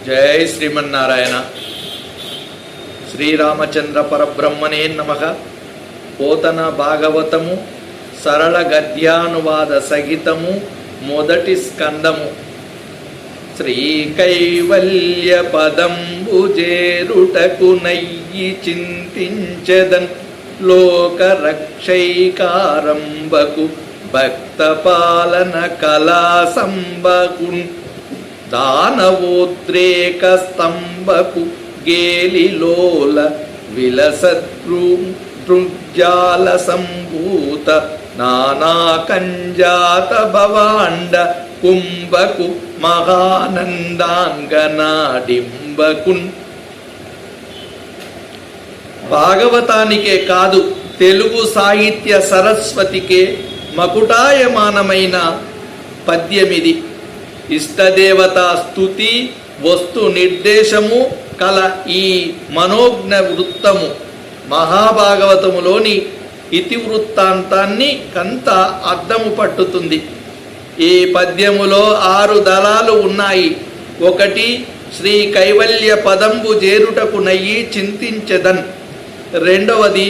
జై శ్రీమన్నారాయణ. శ్రీరామచంద్ర పరబ్రహ్మణే నమః. పోతన భాగవతము సరళ గద్యానువాద సహితము మొదటి స్కందము. శ్రీ కైవల్య పదంబు చేరుటకు నయ్యి చింతించెదన్ లోక రక్షైకారంబకు భక్త పాలన కళా సంబకున్ దానవోద్రేక స్తంభకు గేలిలోల విలసతృజాల సంభూత నానా కంజాత భవాండ కుంభకు మహానందాంగనాడింబకున్. భాగవతానికే కాదు, తెలుగు సాహిత్య సరస్వతికే మకుటాయమానమైన పద్యమిది. ఇష్టదేవతా స్తుతి వస్తు నిర్దేశము కల ఈ మనోజ్ఞ వృత్తము మహాభాగవతములోని ఇతివృత్తాంతాన్ని కంత అద్దము పట్టుతుంది. ఈ పద్యములో 6 దళాలు ఉన్నాయి. 1 శ్రీ కైవల్య పదంబు చేరుటకు నయ్యి చింతించెదన్, 2వది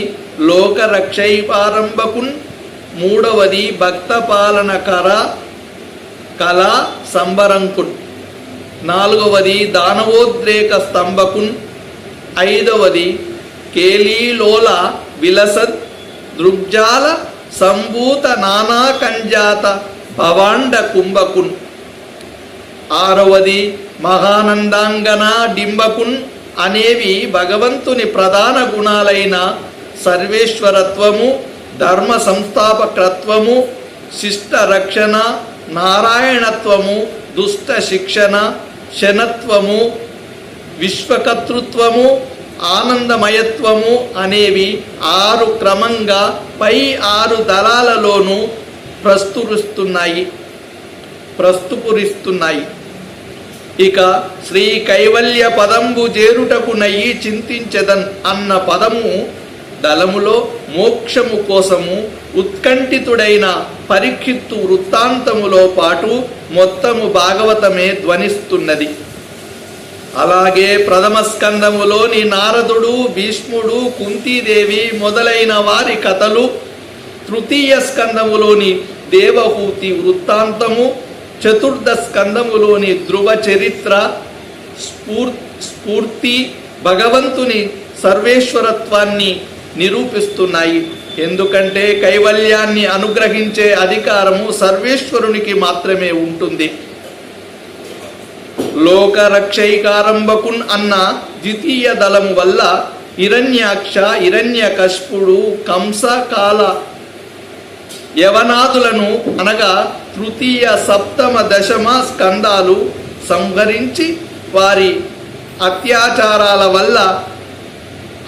లోక రక్షైపారంభకున్, 3వది భక్త పాలన కళా సంబరంకున్, 4వది దానవోద్రేక స్తంభకున్, 5వది కేలీలోల విలసద్ దృగ్జాల సంభూత నానా కంజాత భవాండ కుంభకున్, 6వది మహానందాంగన డింబకున్ అనేవి భగవంతుని ప్రధాన గుణాలైన సర్వేశ్వరత్వము, ధర్మ సంస్థాపకత్వము, శిష్ట రక్షణ, నారాయణత్వము, దుష్ట శిక్షణ, శనత్వము, విశ్వకర్తృత్వము, ఆనందమయత్వము అనేవి 6 క్రమంగా పై 6 దళాలలోనూ ప్రస్తుపురిస్తున్నాయి. ఇక శ్రీ కైవల్య పదంబు చేరుటకు నయ్యి చింతించెదన్ అన్న పదము దళములో మోక్షము కోసము ఉత్కంఠితుడైన పరీక్షిత్తు వృత్తాంతములో పాటు మొత్తము భాగవతమే ధ్వనిస్తున్నది. అలాగే ప్రథమ స్కందములోని నారదుడు, భీష్ముడు, కుంతీదేవి మొదలైన వారి కథలు, తృతీయ స్కందములోని దేవహూతి వృత్తాంతము, చతుర్థ స్కందములోని ధ్రువ చరిత్ర స్ఫూర్తి భగవంతుని సర్వేశ్వరత్వాన్ని నిరూపిస్తున్నాయి. ఎందుకంటే కైవల్యాన్ని అనుగ్రహించే అధికారము సర్వేశ్వరునికి మాత్రమే ఉంటుంది. లోక రక్షైకారంభకున్ అన్న ద్వితీయ దళము వల్ల హిరణ్యాక్ష, హిరణ్యకశిపుడు, కంస, కాల యవనాదులను అనగా తృతీయ, సప్తమ, దశమ స్కందాలు సంహరించి వారి అత్యాచారాల వల్ల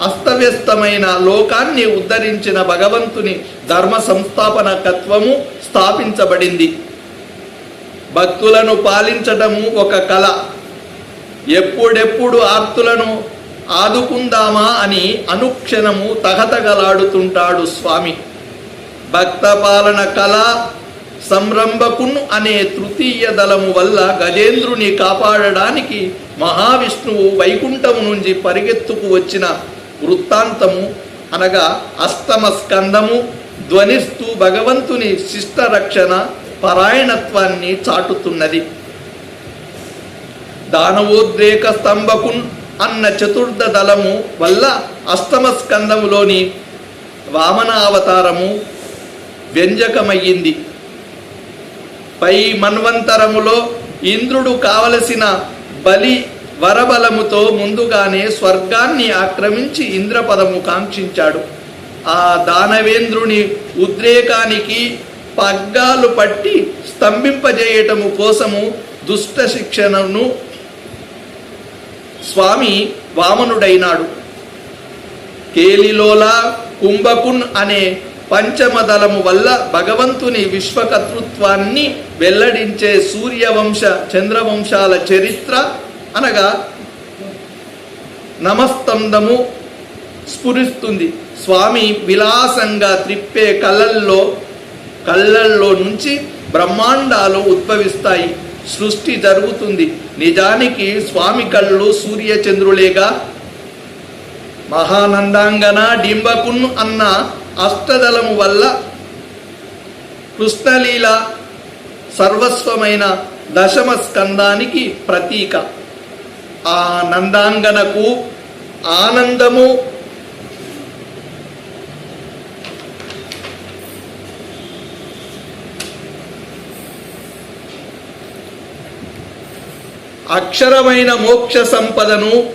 అస్తవ్యస్తమైన లోకాన్ని ఉద్ధరించిన భగవంతుని ధర్మ సంస్థాపనకత్వము స్థాపించబడింది. భక్తులను పాలించటము ఒక కళ. ఎప్పుడెప్పుడు ఆర్తులను ఆదుకుందామా అని అనుక్షణము తగతగలాడుతుంటాడు స్వామి. భక్త పాలన కళ సంరంభకున్ అనే తృతీయ దళము వల్ల గజేంద్రుని కాపాడడానికి మహావిష్ణువు వైకుంఠము నుంచి పరిగెత్తుకు వచ్చిన వృత్తాంతము అనగా అష్టమ స్కందము ధ్వనిస్తూ భగవంతుని శిష్ట రక్షణ పరాయణత్వాన్ని చాటుతున్నది. దానవోద్రేక స్తంభకున్ అన్న చతుర్థ దళము వల్ల అష్టమ స్కందములోని వామన అవతారము వ్యంజకమయ్యింది. పై మన్వంతరములో ఇంద్రుడు కావలసిన బలి వరబలముతో ముందుగానే స్వర్గాన్ని ఆక్రమించి ఇంద్రపదము కాంక్షించాడు. ఆ దానవేంద్రుని ఉద్రేకానికి పగ్గాలు పట్టి స్తంభింపజేయటము కోసము దుష్ట శిక్షణను స్వామి వామనుడైనాడు. కేలిలోల కుంభకున్ అనే పంచమదళము వల్ల భగవంతుని విశ్వకర్తృత్వాన్ని వెల్లడించే సూర్యవంశ చంద్రవంశాల చరిత్ర అనగా నమస్తందము స్ఫురిస్తుంది. స్వామి విలాసంగా త్రిప్పే కళ్ళల్లో నుంచి బ్రహ్మాండాలు ఉద్భవిస్తాయి. సృష్టి జరుగుతుంది. నిజానికి స్వామి కళ్ళు సూర్యచంద్రులేగా. మహానందాంగన డింబకున్ అన్న అష్టదళము వల్ల కృష్ణలీల సర్వస్వమైన దశమ స్కందానికి ప్రతీక. ఆ నందాంగనకు ఆనందము అక్షరమైన మోక్ష సంపదను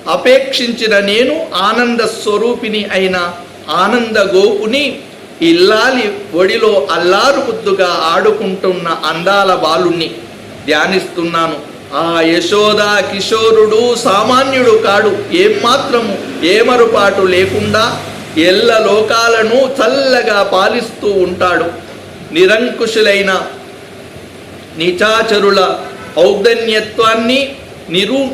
అపేక్షించిన నేను ఆనంద స్వరూపిణి అయిన ఆనంద గోపుని ఇల్లాలి ఒడిలో అల్లారు ముద్దుగా ఆడుకుంటున్న అందాల బాలుణ్ణి ధ్యానిస్తున్నాను. ఆ యశోద కిషోరుడు సామాన్యుడు కాడు. ఏమాత్రము ఏమరుపాటు లేకుండా ఎల్ల లోకాలను చల్లగా పాలిస్తూ ఉంటాడు. నిరంకుశులైన నిచాచరుల ఔదన్యత్వాన్ని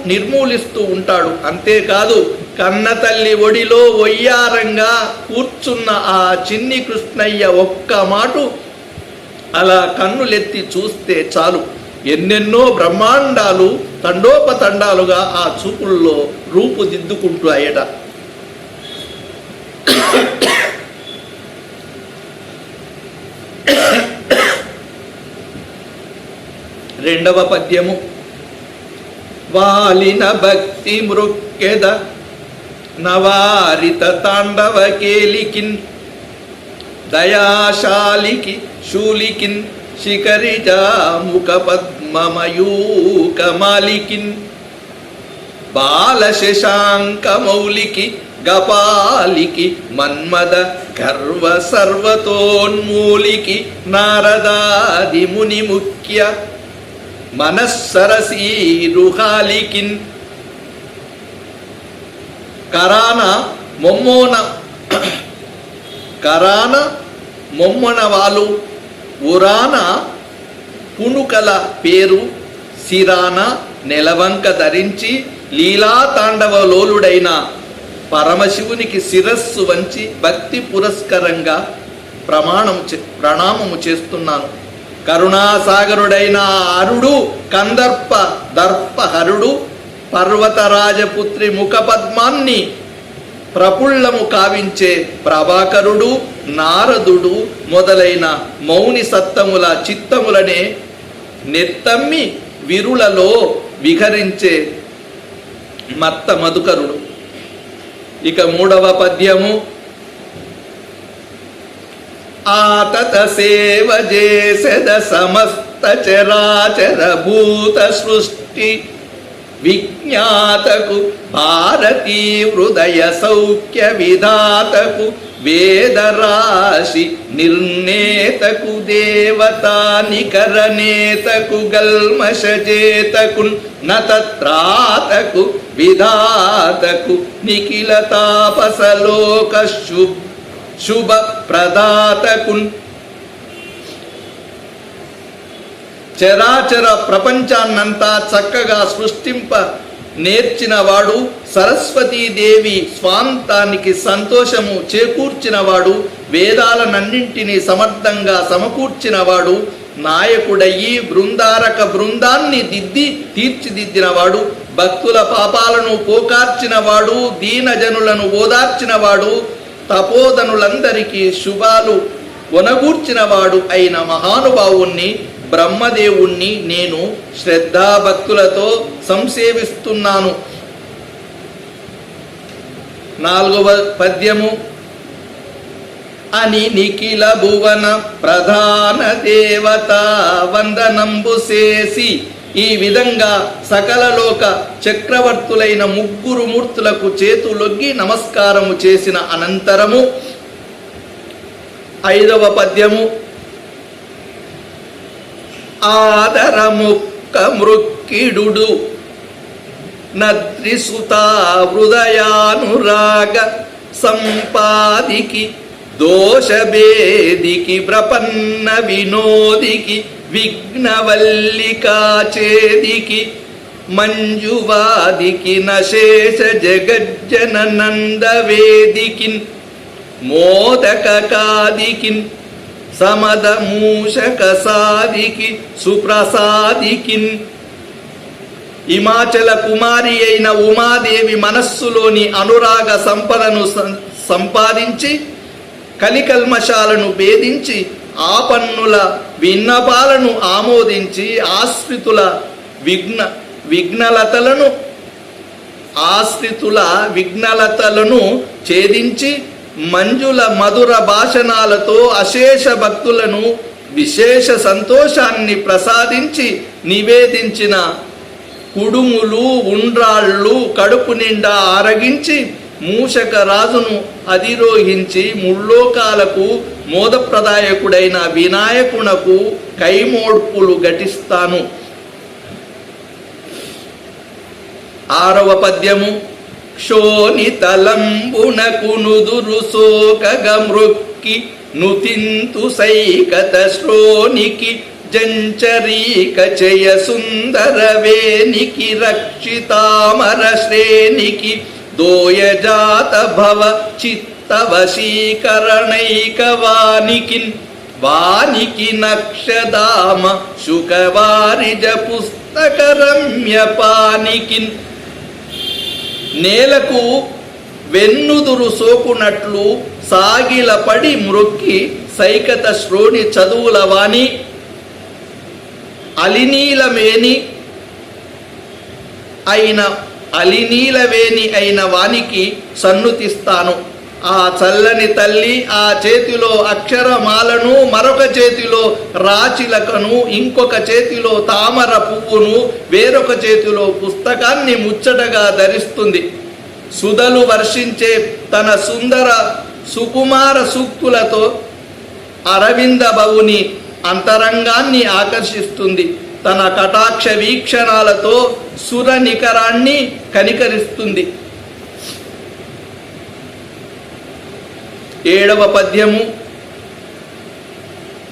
నిర్మూలిస్తూ ఉంటాడు. అంతేకాదు కన్న తల్లి ఒడిలో వయ్యారంగా కూర్చున్న ఆ చిన్ని కృష్ణయ్య ఒక్క మాటు అలా కన్నులెత్తి చూస్తే చాలు ఎన్నెన్నో బ్రహ్మాండాలు తండోపతండాలుగా ఆ చూపుల్లో రూపుదిద్దుకుంటాయట. రెండవ పద్యము. వాలిన భక్తి మృక్కెద నవారిత తాండవ కేలికిన్ దయాశాలికి శూలికిన్ శిఖరిజా ముఖ పద్మమయూక మాలికిన్ బాల శశాంక మౌలికి గపాలికి మన్మద గర్వ సర్వతోన్మూలికి నారదాది ముని ముఖ్య మనస్సరసీరుహాలికిన్ కరాన మొమ్మన వాలు ఉరాన పునుకల పేరు సిరాన నెలవంక ధరించి లీలా తాండవ లోలుడైన పరమశివునికి శిరస్సు వంచి భక్తి పురస్కరంగా ప్రణామము చేస్తున్నాను. కరుణాసాగరుడైన అరుడు కందర్ప దర్పహరుడు పర్వతరాజపుత్రి ముఖపద్మాన్ని ప్రఫుల్లము కావించే ప్రభాకరుడు నారదుడు మొదలైన మౌని సత్తముల చిత్తములనే నెత్తమ్మి విరులలో విహరించే మత్త మధుకరుడు. ఇక మూడవ పద్యము. ఆతత సేవ చేసెద సమస్త చరాచర భూత సృష్టి విజ్ఞాతకు భారతీ హృదయ సౌఖ్య విధాతకు వేదరాశి నిర్ణేతకు దేవతా నికరనేతకు గల్మషజేతకు నతత్రాతకు విధాతకు నిఖిల తాపసలోక శుభ ప్రదాతకున్ చరాచర ప్రపంచాన్నంతా చక్కగా సృష్టింప నేర్చినవాడు, సరస్వతీదేవి స్వాంతానికి సంతోషము చేకూర్చినవాడు, వేదాలనన్నింటినీ సమర్థంగా సమకూర్చినవాడు, నాయకుడయ్యి బృందారక బృందాన్ని తీర్చిదిద్దినవాడు, భక్తుల పాపాలను పోకార్చినవాడు, దీనజనులను ఓదార్చినవాడు, తపోధనులందరికీ శుభాలు కొనగూర్చినవాడు అయిన మహానుభావుణ్ణి బ్రహ్మదేవుణ్ణి నేను శ్రద్ధాభక్తులతో సంసేవిస్తున్నాను. నాలుగవ పద్యము. అని నిఖిల భువన ప్రధాన దేవత వందనంబు చేసి, ఈ విధంగా సకల లోక చక్రవర్తులైన ముగ్గురు మూర్తులకు చేతులొగ్గి నమస్కారము చేసిన అనంతరము ఐదవ పద్యము. ఆదరముక్క మృక్కిడు నద్రిసుతా హృదయానురాగ సంపాదికి దోషభేదికి ప్రపన్న వినోదికి విఘ్నవల్లికాచేదికి మంజువాదికి నశేష జగజ్జన నందవేదికిన్ మోదకాదికిన్ సమద మూషక సాదికి సుప్రసాదికిన్. హిమాచల కుమారి అయిన ఉమాదేవి మనస్సులోని అనురాగ సంపదను సంపాదించి కలికల్మషాలను భేదించి ఆపన్నుల విన్నపాలను ఆమోదించి ఆశ్రితుల విఘ్నలతలను ఛేదించి మంజుల మధుర భాషణాలతో అశేష భక్తులను విశేష సంతోషాన్ని ప్రసాదించి నివేదించిన కుడుములు ఉండ్రాళ్ళు కడుపు నిండా ఆరగించి మూషక రాజును అధిరోహించి ముల్లోకాలకు మోదప్రదాయకుడైన వినాయకునకు కైమోడ్పులు ఘటిస్తాను. 6వ పద్యము. క్షోణితలంబునకు నుదురు సోకగ మృక్కి నుతింతు సైకత శ్రోనికి జంచరీక చయ సుందర వేనికి రక్షితామర శ్రేనికి దోయజాత భవ చిత్తవశీకరణైక వానికి నక్షదామ శుకవారిజ పుస్తక రమ్యపానికిన్. నేలకు వెన్నుదురు సోకునట్లు సాగిలపడి మ్రొక్కి సైకత శ్రోణి చదువుల వాణి అలినీలవేణి అయిన వానికి సన్నుతిస్తాను. ఆ చల్లని తల్లి ఆ చేతిలో అక్షరమాలను, మరొక చేతిలో రాచిలకను, ఇంకొక చేతిలో తామర పువ్వును, వేరొక చేతిలో పుస్తకాన్ని ముచ్చటగా ధరిస్తుంది. సుధలు వర్షించే తన సుందర సుకుమార సూక్తులతో అరవింద భవుని అంతరంగాన్ని ఆకర్షిస్తుంది. తన కటాక్ష వీక్షణాలతో సుర నికరాన్ని కనికరిస్తుంది. 7వ పద్యము.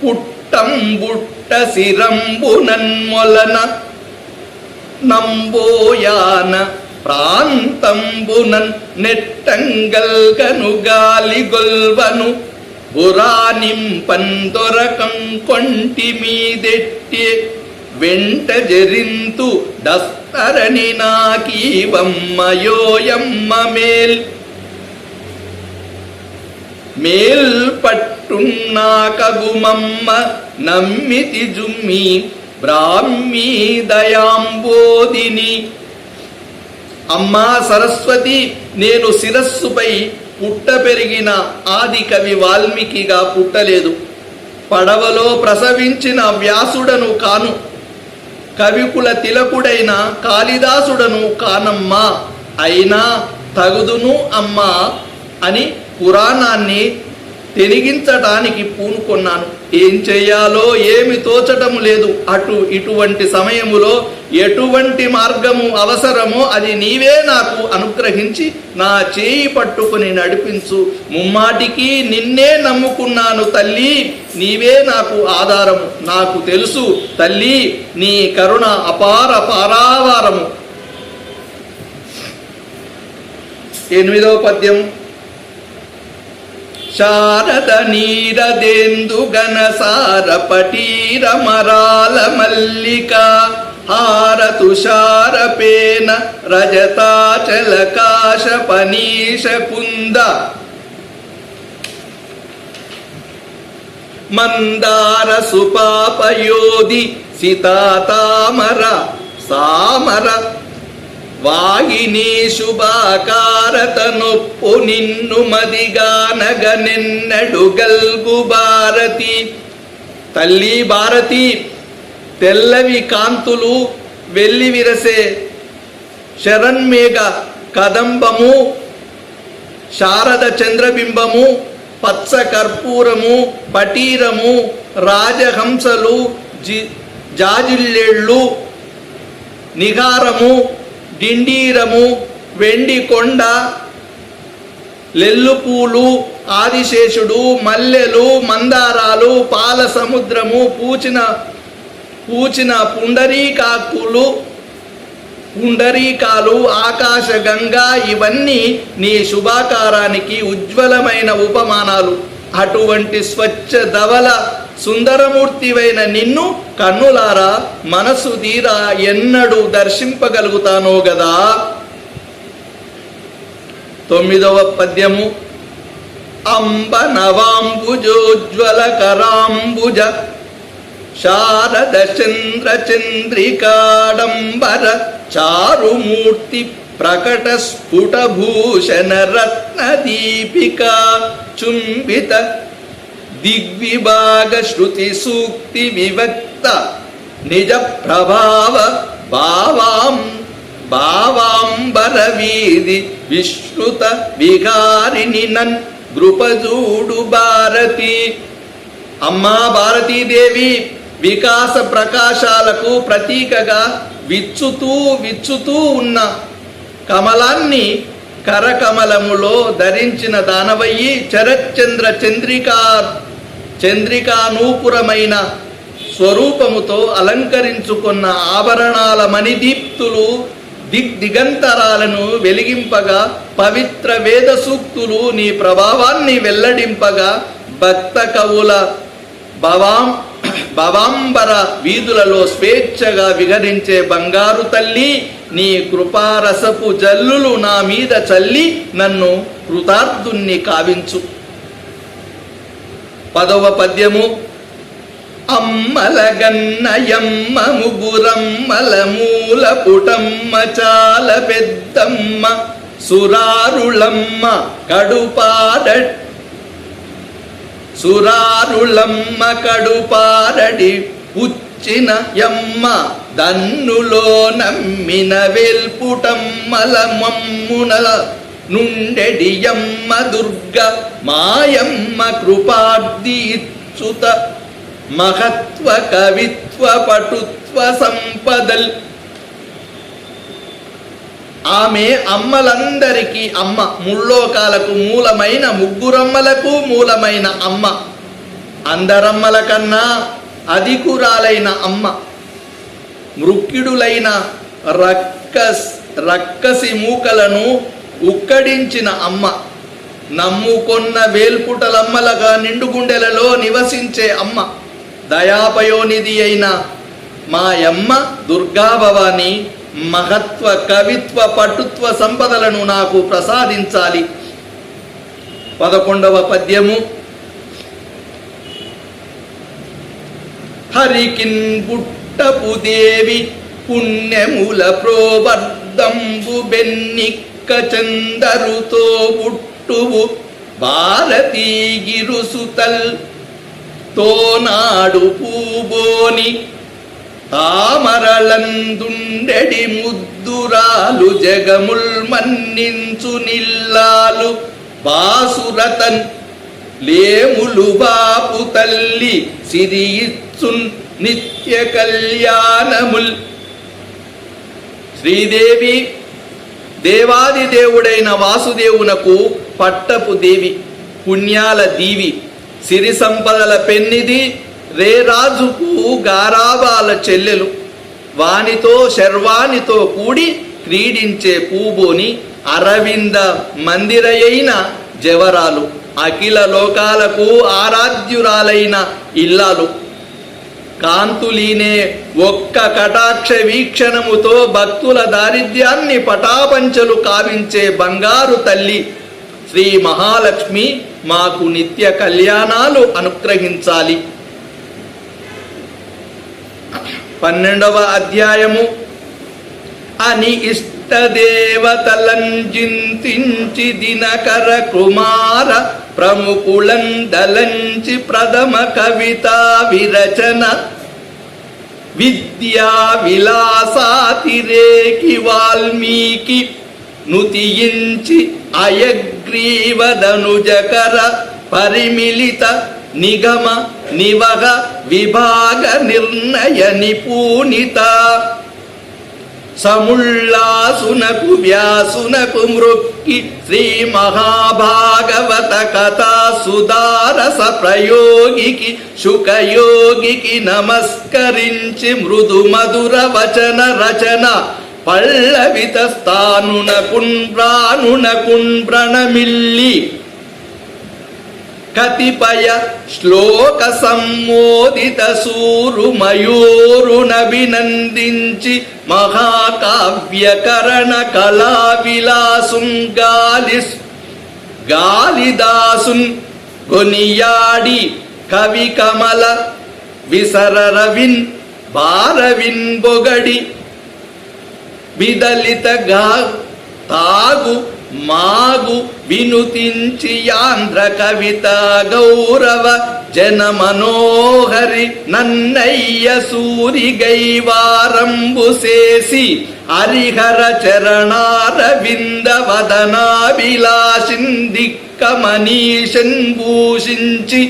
పుట్టంబుట్ట శిరంబునన్మొలన నంబోయాన ప్రాంతంబునన్ నెట్టంగల్గను గాలి గొల్వను బురానింపందొరకం కొంటి మీదెట్టి వెంట జరింతు దస్తరణి నాకీవమ్మయోయమ్మ మేల్ పట్టున్నాకగుమమ్మ నమ్మితి జుమ్మి బ్రాహ్మీ దయాంబోదిని. అమ్మా సరస్వతి, నేను శిరస్సుపై పుట్ట పెరిగిన ఆది కవి వాల్మీకిగా పుట్టలేదు. పడవలో ప్రసవించిన వ్యాసుడను కాను. కవికుల తిలకుడైన కాళిదాసుడను కానమ్మా. అయినా తగుదును అమ్మా అని పురాణాన్ని తెనిగించటానికి పూనుకొన్నాను. ఏం చెయ్యాలో ఏమి తోచటము లేదు. ఇటువంటి సమయములో ఎటువంటి మార్గము అవసరమో అది నీవే నాకు అనుగ్రహించి నా చేయి పట్టుకుని నడిపించు. ముమ్మాటికి నిన్నే నమ్ముకున్నాను తల్లి, నీవే నాకు ఆధారము. నాకు తెలుసు తల్లి, నీ కరుణ అపార పారావారము. 8వ పద్యం. శారద నీరదేందు గణసార పటీర మరాల మల్లిక హారతుషారపేన రజతాచలకాశ పనీష కుంద మందార సుపాపయోధి సితాతామర సామర వాగిని శుభాకారత నొప్పు నిన్ను మదిగానగనెన్నడు గల్గు భారతి. తల్లి భారతి, తెల్లవి కాంతులు వెల్లి విరసే శరణ్మేఘ కదంబము, శారద చంద్రబింబము, పచ్చ కర్పూరము, పటీరము, రాజహంసలు, జాజిల్లేళ్ళు, నిగారము, డిండీరము, వెండి కొండ, లెల్లుపూలు, ఆదిశేషుడు, మల్లెలు, మందారాలు, పాల సముద్రము, పూచిన పుండరీకాలు, ఆకాశగంగా, ఇవన్నీ నీ శుభాకారానికి ఉజ్వలమైన ఉపమానాలు. అటువంటి స్వచ్ఛ ధవల సుందరమూర్తివైన నిన్ను కన్నులారా మనసు తీరా ఎన్నడూ దర్శింపగలుగుతానో గదా. 9వ పద్యము. అంబ నవాంబుజోజ్వల కరాంబుజ శారద చంద్ర చంద్రికాడంబర చారుమూర్తి ప్రకట స్ఫుట భూషణ రత్న దీపికా చుంబిత దిగ్విభాగ శృతి సూక్తి వివక్త నిజ ప్రభావ భావాంబర వీధి విశ్రుత విహారిణి నన్ గృపజూడు భారతి. అమ్మా భారతీదేవి వికాస ప్రకాశాలకు ప్రతీకగా విచ్చుతూ ఉన్న కమలాన్ని కరకమలములో ధరించిన దానవయ్యి చరచంద్ర చంద్రికానూపురమైన స్వరూపముతో అలంకరించుకున్న ఆభరణాల మణిదీప్తులు దిగంతరాలను వెలిగింపగా పవిత్ర వేద సూక్తులు నీ ప్రభావాన్ని వెల్లడింపగా భక్త కవుల భవాంబర వీధులలో స్వేచ్ఛగా విహరించే బంగారు తల్లి, నీ కృపారసపు జల్లులు నా మీద చల్లి నన్ను కృతార్థుణ్ణి కావించు. 10వ పద్యము. అమ్మలగన్నయమ్మ ముగురమ్మల మూల పుటమ్మ చాల పెద్దమ్మ సురారుళమ్మ కడుపారడి పుచ్చిన యమ్మ దన్నులో నమ్మిన వెల్పుటమ్మల మమ్మునల నుండెడి యమ్మ దుర్గ మాయమ్మ కృపార్ది ఇచ్చుత మహత్వ కవిత్వ పటుత్వ సంపదల్. ఆమె అమ్మలందరికీ అమ్మ, ముల్లోకాలకు మూలమైన ముగ్గురమ్మలకు మూలమైన అమ్మ, అందరమ్మల కన్నా అధికురాలైన అమ్మ, మృక్కిడులైన రక్కసి మూకలను ఉక్కడించిన అమ్మ, నమ్ముకొన్న వేల్పుటలమ్మలగా నిండుగుండెలలో నివసించే అమ్మ, దయాపయోనిధి అయిన మాయమ్మ దుర్గాభవాని మహత్వ కవిత్వ పటుత్వ సంపదలను నాకు ప్రసాదించాలి. 11వ పద్యము. హరికిన్ పుట్టపు దేవి పుణ్యముల ప్రోవర్ధంబు బెన్నిక్క చందరుతో పుట్టువు భారతీ గిరుసుతల్ తోనాడు పూబోని తామరలందుండెడి ముద్దురాలు జగముల్ మన్నించు నిల్లాలు బాసురతన్ లేములు బాపు తల్లి సిరియిచ్చున్ నిత్య కళ్యాణముల్. శ్రీదేవి దేవాది దేవుడైన వాసుదేవునకు పట్టపు దేవి, పుణ్యాల దీవి, సిరి సంపదల పెన్నిది, రేరాజుకు గారాబాల చెల్లెలు, వానితో శర్వానితో కూడి క్రీడించే పూబోని అరవింద మందిరయైన జవరాలు, అఖిల లోకాలకు ఆరాధ్యురాలైన ఇల్లాలు, కాంతులీనే ఒక్క కటాక్ష వీక్షణముతో భక్తుల దారిద్ర్యాన్ని పటాపంచలు కావించే బంగారు తల్లి శ్రీ మహాలక్ష్మి మాకు నిత్య కళ్యాణాలు అనుగ్రహించాలి. 12వ అధ్యాయము. అని ఇష్టదేవతలంజింతించి దినకర కుమార ప్రముఖులందలంచి ప్రథమ కవితా విరచన విద్యా విలాసాతిరేకి వాల్మీకి నుతియించి అయగ్రీవదనుజకర పరిమిళిత నిగమ నివహ విభాగ నిర్ణయ నిపూనిత సముల్లాసునకు వ్యాసునకు మృక్కి శ్రీ మహాభాగవత కథా సుదారస ప్రయోగికి శుకయోగికి నమస్కరించి మృదు మధుర వచన రచన పల్లవిత స్థానునకున్ ప్రణమిల్లి కతిపయ శ్లోక సమ్మోదిత సూరు మయూరునభినందించి మహాకావ్యకరణ కళా విలాసున్ గాలిదాసున్ కొనియాడి కవి కమల విసరరవిన్ భారవిన్ బొగడి విదలితగా తాగు మాగు వినుతించి యాంధ్ర కవిత గౌరవ జన మనోహరి నన్నయ్య సూరి గైవారంబు చేసి హరిహర చరణారవింద వదనాభిలాషిన్ దిక్కమనీషన్ భూషించి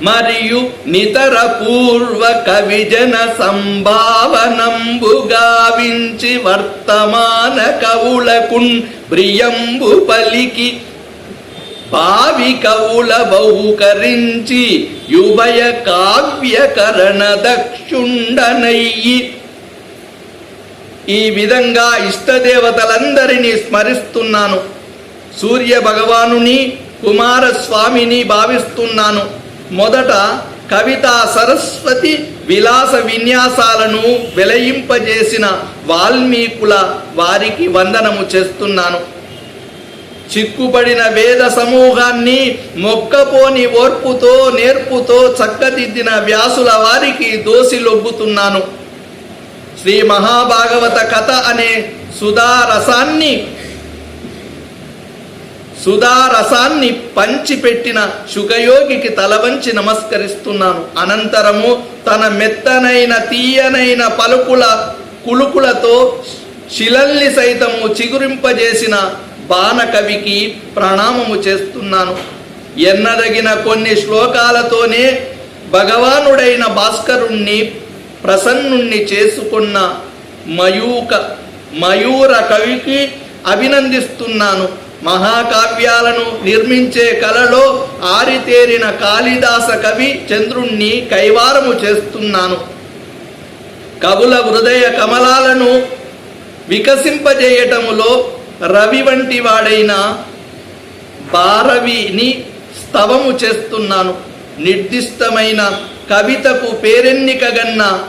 మరియు నితర పూర్వ కవిజన సంభావనంబు గావించి వర్తమాన కవులకున్ ప్రియంబు పలికి భావి కవుల బహుకరించి యుభయ కావ్యకరణ దక్షుండనయ్యి. ఈ విధంగా ఇష్టదేవతలందరినీ స్మరిస్తున్నాను. సూర్య భగవానుని కుమారస్వామిని భావిస్తున్నాను. మొదట కవితా సరస్వతి విలాస విన్యాసాలను వెలయింపజేసిన వాల్మీకుల వారికి వందనము చేస్తున్నాను. చిక్కుబడిన వేద సమూహాన్ని మొక్కపోని ఓర్పుతో నేర్పుతో చక్కదిద్దిన వ్యాసుల వారికి దోసిలొబ్బుతున్నాను. శ్రీ మహాభాగవత కథ అనే సుధారసాన్ని పంచిపెట్టిన శుకయోగికి తలవంచి నమస్కరిస్తున్నాను. అనంతరము తన మెత్తనైన తీయనైన కులుకులతో శిలల్ని సైతము చిగురింపజేసిన బాణకవికి ప్రణామము చేస్తున్నాను. ఎన్నదగిన కొన్ని శ్లోకాలతోనే భగవానుడైన భాస్కరుణ్ణి ప్రసన్నుణ్ణి చేసుకున్న మయూర కవికి అభినందిస్తున్నాను. మహాకావ్యాలను నిర్మించే కళలో ఆరితేరిన కాళిదాస కవి చంద్రుణ్ణి కైవారము చేస్తున్నాను. కవుల హృదయ కమలాలను వికసింపజేయటములో రవి వంటి వాడైన భారవిని స్తవము చేస్తున్నాను. నిర్దిష్టమైన కవితకు పేరెన్నికగన్న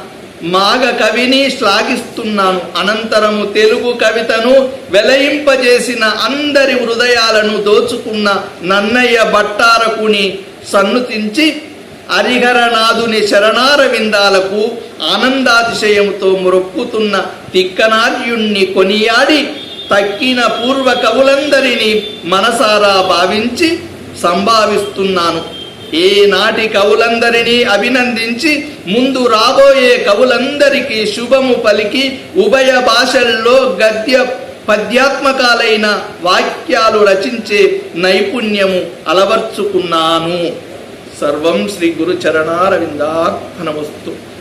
మాగ కవిని శ్లాఘిస్తున్నాను. అనంతరము తెలుగు కవితను వెలయింపజేసిన అందరి హృదయాలను దోచుకున్న నన్నయ్య భట్టారకుని సన్నుతించి హరిహరనాథుని శరణారవిందాలకు ఆనందాతిశయముతో మొక్కుతున్న తిక్కనార్యుణ్ణి కొనియాడి తక్కిన పూర్వ కవులందరినీ మనసారా భావించి సంభావిస్తున్నాను. ఏనాటి కవులందరినీ అభినందించి ముందు రాబోయే కవులందరికీ శుభము పలికి ఉభయ భాషల్లో గద్య పద్యాత్మకాలైన వాక్యాలు రచించే నైపుణ్యము అలవర్చుకున్నాను. సర్వం శ్రీ గురు చరణారవిందార్పణమస్తు.